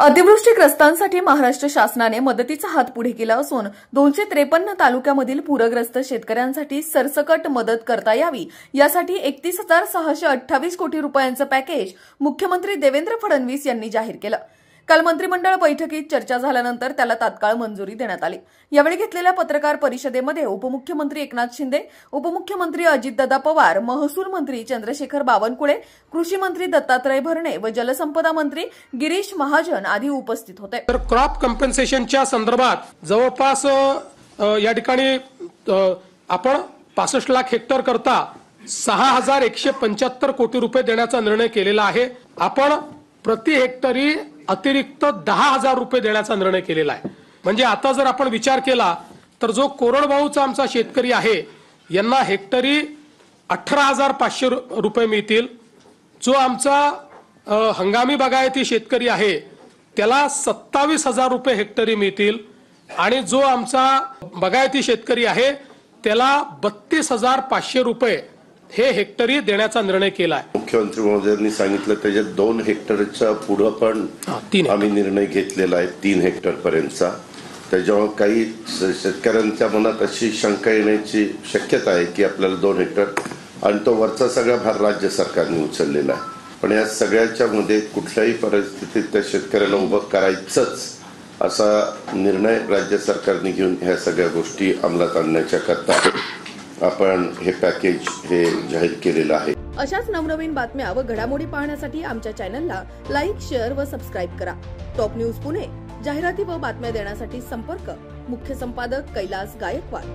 अतिवृष्टीग्रस्तांसाठी महाराष्ट्र शासनाने मदतीचा हात पुढे केला असून 253 तालुक्यामधील पूरग्रस्त शेतकऱ्यांसाठी सरसकट मदत करता यावी यासाठी 31,628 कोटी रुपयांचं पॅकेज मुख्यमंत्री देवेंद्र फडणवीस यांनी जाहीर केलं। काल मंत्रिमंडळ बैठकीत चर्चा झाल्यानंतर त्याला तात्काळ मंजुरी देण्यात आली। यावेळी घेतलेल्या पत्रकार परिषदेमध्ये उपमुख्यमंत्री एकनाथ शिंदे, उपमुख्यमंत्री अजितदादा पवार, महसूल मंत्री चंद्रशेखर बावनकुळे, कृषी मंत्री दत्तात्रय भरणे व जलसंपदा मंत्री गिरीश महाजन आदी उपस्थित होते। तर क्रॉप कॉम्पेन्सेशनच्या संदर्भात जवळपास या ठिकाणी आपण 65 लाख हेक्टर करता 6,175 कोटी रुपये देण्याचा निर्णय केलेला आहे। आपण प्रति हेक्टरी अतिरिक्त 10,000 रुपये देण्याचा निर्णय केलेला आहे। म्हणजे आता जर आपण विचार केला तर जो कोरडवाहूचा आमचा शेतकरी आहे यांना हेक्टरी 18,500 रुपये मिळतील। जो आमचा हंगामी बागायती शेतकरी आहे त्याला 27,000 रुपये हेक्टरी मिळतील आणि जो आमचा बागायती शेतकरी आहे त्याला 32,500 रुपये हे हेक्टरी देण्याचा निर्णय केला आहे। मुख्यमंत्री महोदयांनी सांगितलं त्याच्यात 2 हेक्टरच्या पुढे पण आम्ही निर्णय घेतलेला आहे 3 हेक्टर पर्यंतचा। त्याच्यामुळे काही शेतकऱ्यांच्या मनात अशी शंका येण्याची शक्यता आहे की आपल्याला 2 हेक्टर आणि तो वरचा सगळा भार राज्य सरकारने उचललेला आहे। पण या सगळ्याच्या मध्ये कुठल्याही परिस्थितीत त्या शेतकऱ्याला उभं करायचंच असा निर्णय राज्य सरकारने घेऊन ह्या सगळ्या गोष्टी अंमलात आणण्याच्या करता आपण हे पॅकेज हे जाहीर केलेलं आहे। अशाच नवनवीन बातम्या व घडामोडी पाहण्यासाठी आमच्या चॅनलला लाईक, शेअर व सबस्क्राईब करा। टॉप न्यूज पुणे जाहिराती व बातम्या देण्यासाठी संपर्क मुख्य संपादक कैलास गायकवाड।